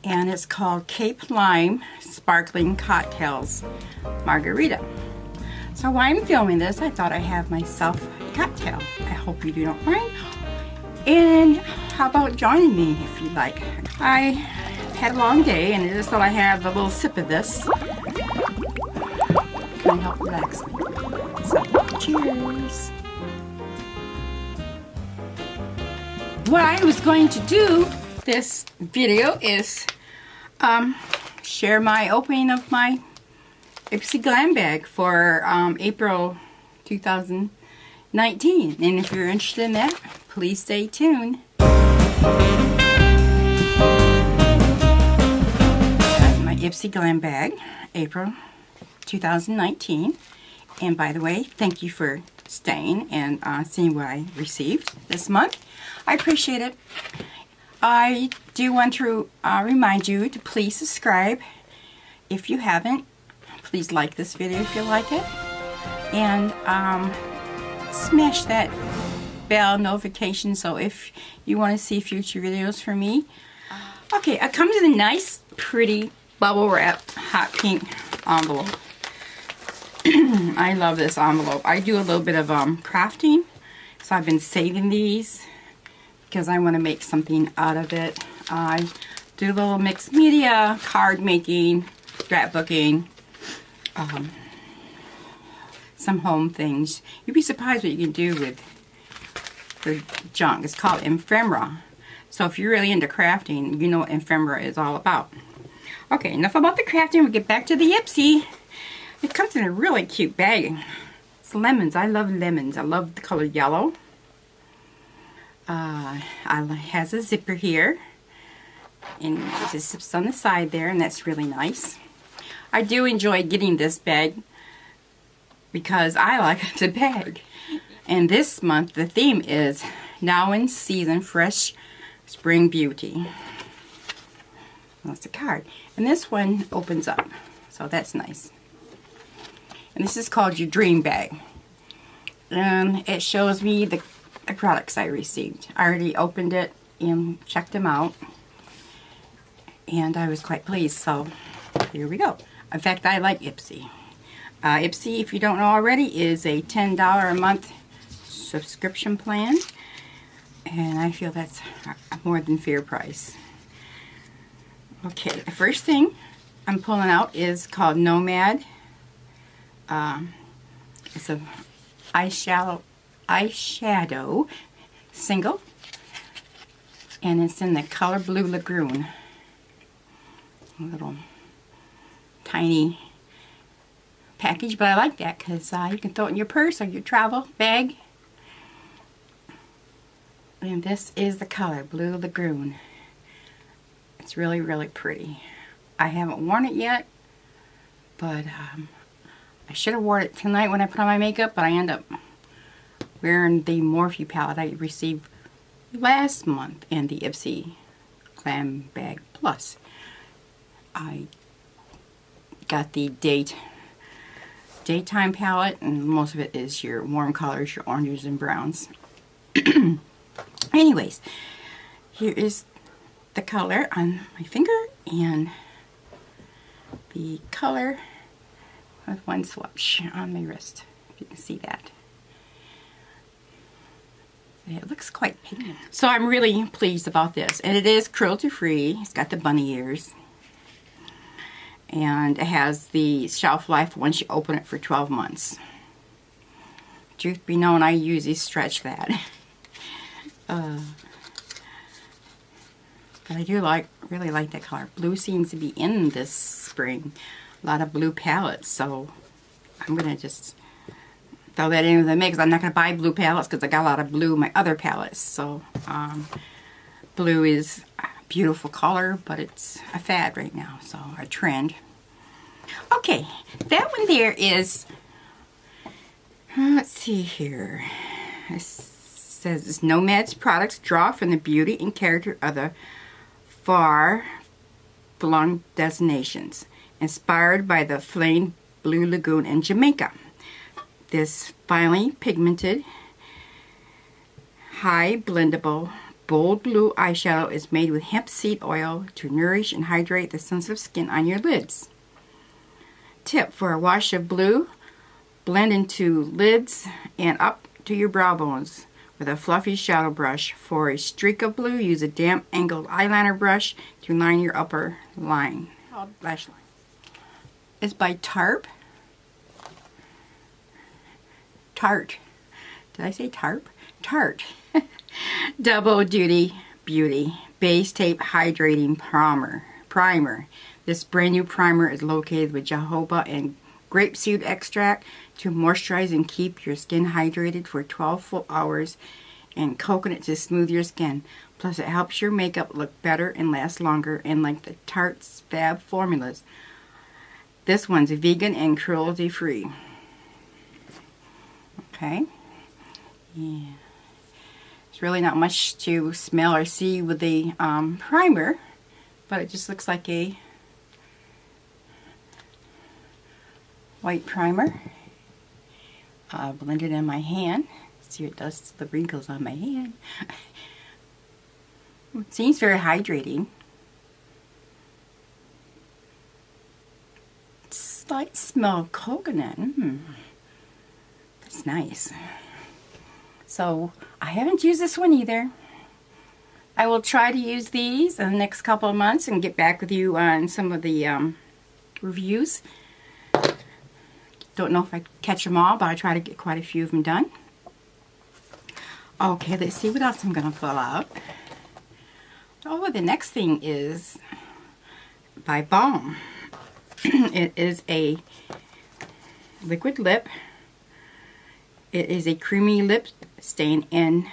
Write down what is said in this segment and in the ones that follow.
and it's called Cape Lime Sparkling Cocktails Margarita. So while I'm filming this, I thought I'd have myself a cocktail. I hope you do not mind. And how about joining me if you'd like? I had a long day and I just thought I'd have a little sip of this. Kind of help relax me. So, cheers. What I was going to do this video is share my opening of my Ipsy Glam bag for April 2019. And if you're interested in that, please stay tuned. My Ipsy Glam bag, April 2019. And by the way, thank you for staying and seeing what I received this month. I appreciate it. I do want to remind you to please subscribe if you haven't. Please like this video if you like it. And smash that bell notification so if you want to see future videos from me. Okay, it comes in a nice, pretty, bubble wrap, hot pink envelope. I love this envelope. I do a little bit of crafting, so I've been saving these because I want to make something out of it. I do a little mixed media, card making, scrapbooking, some home things. You'd be surprised what you can do with the junk. It's called ephemera. So if you're really into crafting, you know what ephemera is all about. Okay, enough about the crafting. We'll get back to the Ipsy. It comes in a really cute bag. It's lemons. I love lemons. I love the color yellow. It has a zipper here. And it just zips on the side there, and that's really nice. I do enjoy getting this bag because I like the bag. And this month, the theme is Now in Season Fresh Spring Beauty. That's the card. And this one opens up. So that's nice. And this is called your dream bag. And it shows me the products I received. I already opened it and checked them out. And I was quite pleased. So here we go. In fact, I like Ipsy. Ipsy, if you don't know already, is a $10 a month subscription plan. And I feel that's a more than fair price. Okay, the first thing I'm pulling out is called Nomad. It's a eyeshadow single, and it's in the color Blue Lagoon. A little tiny package, but I like that because you can throw it in your purse or your travel bag. And this is the color Blue Lagoon. It's really, really pretty. I haven't worn it yet, but I should have worn it tonight when I put on my makeup, but I end up wearing the Morphe palette I received last month in the Ipsy Glam Bag Plus. I got the daytime palette, and most of it is your warm colors, your oranges and browns. Anyways, here is the color on my finger and the color with one swatch on my wrist, if you can see that. It looks quite pigmented. So I'm really pleased about this. And it is cruelty free. It's got the bunny ears. And it has the shelf life once you open it for 12 months. Truth be known, I usually stretch that. But I do really like that color. Blue seems to be in this spring. A lot of blue palettes, so I'm going to just throw that in with the mix. I'm not going to buy blue palettes because I got a lot of blue in my other palettes. So blue is a beautiful color, but it's a fad right now, so a trend. Okay, that one there is, let's see here. It says it's Nomad's products draw from the beauty and character of the far-flung destinations, inspired by the famed Blue Lagoon in Jamaica. This finely pigmented, high blendable bold blue eyeshadow is made with hemp seed oil to nourish and hydrate the sensitive skin on your lids. Tip: for a wash of blue, blend into lids and up to your brow bones with a fluffy shadow brush. For a streak of blue, use a damp angled eyeliner brush to line your upper line. Lash line. It's by Tarte. Did I say Tarp? Tarte. Double Duty Beauty Base Tape Hydrating Primer. This brand new primer is located with jojoba and grapeseed extract to moisturize and keep your skin hydrated for 12 full hours, and coconut to smooth your skin. Plus, it helps your makeup look better and last longer, and like the Tarte's Fab formulas, this one's vegan and cruelty free. Okay. Yeah. There's really not much to smell or see with the primer, but it just looks like a white primer. Blend it in my hand. See what it does to the wrinkles on my hand. It seems very hydrating. Slight smell of coconut. That's nice. So I haven't used this one either. I will try to use these in the next couple of months and get back with you on some of the reviews. Don't know if I catch them all, but I try to get quite a few of them done. Okay, let's see what else I'm going to pull out. Oh, the next thing is by Balm. It is a liquid lip. It is a creamy lip stain in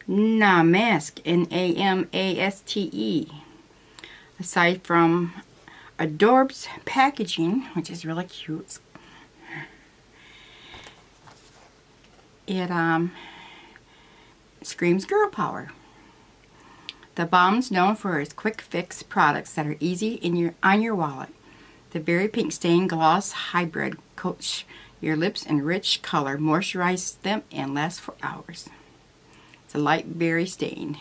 Namaste, Namaste. Aside from Adorb's packaging, which is really cute, it screams girl power. The Balm's known for its quick fix products that are easy on your wallet. The berry pink stain gloss hybrid coats your lips in rich color, moisturizes them, and lasts for hours. It's a light berry stain.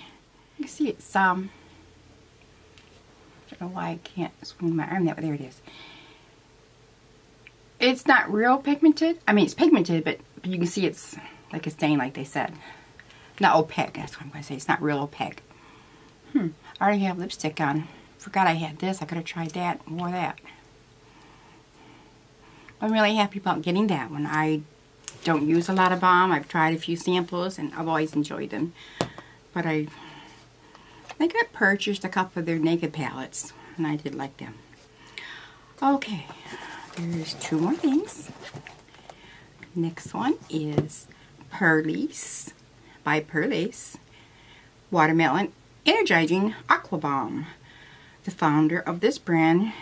You can see it's I don't know why I can't swing my arm that way. There it is. It's not real pigmented. I mean, it's pigmented, but you can see it's like a stain, like they said. Not opaque. That's what I'm going to say. It's not real opaque. I already have lipstick on. Forgot I had this. I could have tried that and wore that. I'm really happy about getting that one. I don't use a lot of balm. I've tried a few samples and I've always enjoyed them. But I think I purchased a couple of their naked palettes and I did like them. Okay, there's two more things. Next one is Perlace by Perlace Watermelon Energizing Aqua Balm. The founder of this brand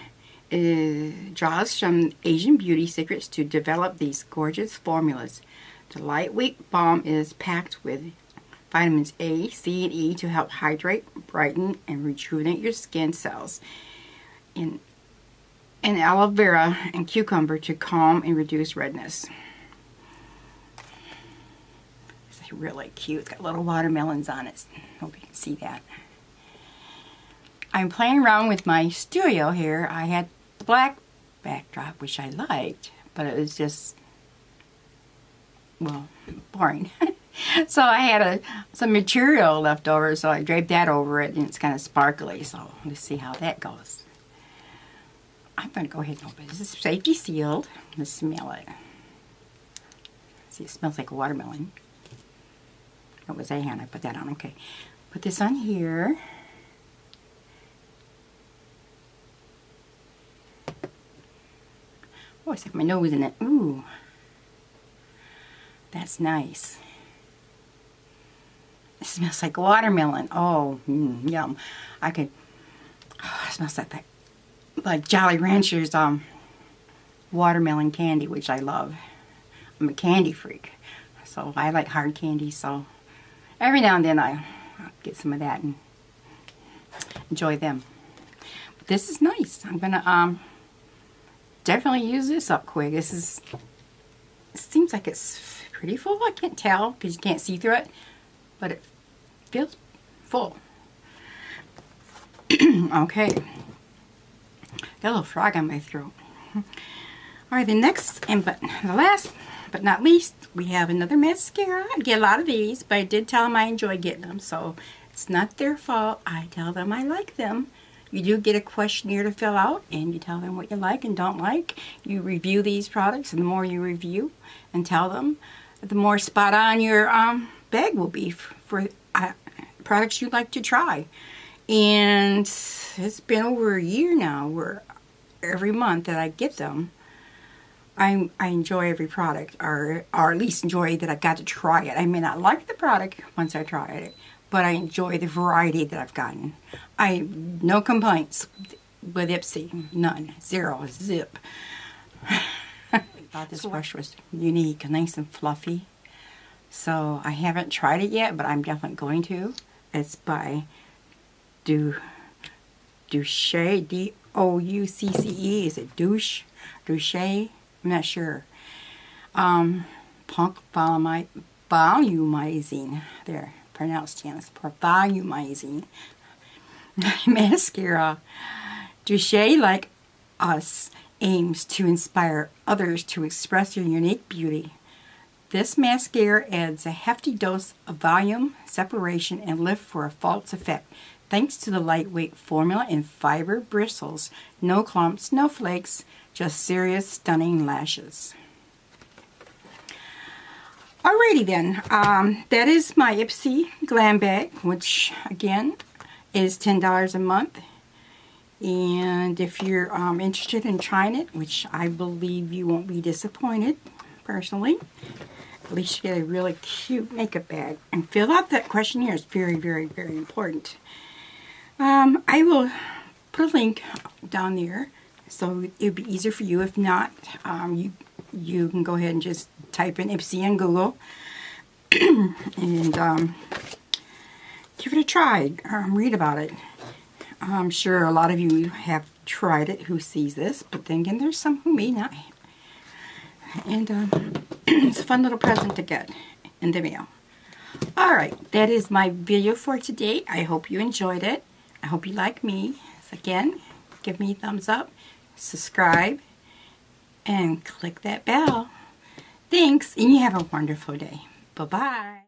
draws from Asian beauty secrets to develop these gorgeous formulas. The lightweight balm is packed with vitamins A, C, and E to help hydrate, brighten, and rejuvenate your skin cells. And aloe vera and cucumber to calm and reduce redness. It's really cute. It's got little watermelons on it. Hope you can see that. I'm playing around with my studio here. I had the black backdrop, which I liked, but it was just, well, boring. So I had some material left over, so I draped that over it, and it's kind of sparkly, so let's see how that goes. I'm going to go ahead and open it. This is safety sealed. Let's smell it. See, it smells like a watermelon. That was a hand. I put that on. Okay. Put this on here. Oh, I stuck my nose in it. Ooh. That's nice. It smells like watermelon. Oh, yum. I could, it smells like that. Like Jolly Ranchers watermelon candy, which I love. I'm a candy freak, so I like hard candy, so every now and then I'll get some of that and enjoy them. But this is nice. I'm gonna definitely use this up quick. It seems like it's pretty full. I can't tell because you can't see through it, but it feels full. Okay. Got a little frog on my throat. Alright, the next and the last but not least, we have another mascara. I get a lot of these, but I did tell them I enjoy getting them, so it's not their fault. I tell them I like them. You do get a questionnaire to fill out, and you tell them what you like and don't like. You review these products, and the more you review and tell them, the more spot on your bag will be for products you'd like to try. And it's been over a year now where every month that I get them, I enjoy every product, or at least enjoy that I got to try it. I may not like the product once I try it, but I enjoy the variety that I've gotten. No complaints with Ipsy, none, zero, zip. I thought this brush was unique, nice and fluffy. So I haven't tried it yet, but I'm definitely going to. It's by Douche, D-O-U-C-C-E. Is it Douche? Douche? I'm not sure. Punk volumizing. There, pronounced Janice. Volumizing mascara. Douche, like us, aims to inspire others to express their unique beauty. This mascara adds a hefty dose of volume, separation, and lift for a false effect. Thanks to the lightweight formula and fiber bristles, no clumps, no flakes, just serious, stunning lashes. Alrighty then, that is my Ipsy Glam Bag, which again is $10 a month. And if you're interested in trying it, which I believe you won't be disappointed, personally, at least you get a really cute makeup bag. And fill out that questionnaire. It's very, very, very important. I will put a link down there so it'll be easier for you. If not, you can go ahead and just type in Ipsy in Google and give it a try. Read about it. I'm sure a lot of you have tried it who sees this, but then again, there's some who may not. And it's a fun little present to get in the mail. Alright, that is my video for today. I hope you enjoyed it. I hope you like me. So again, give me a thumbs up, subscribe, and click that bell. Thanks, and you have a wonderful day. Bye-bye.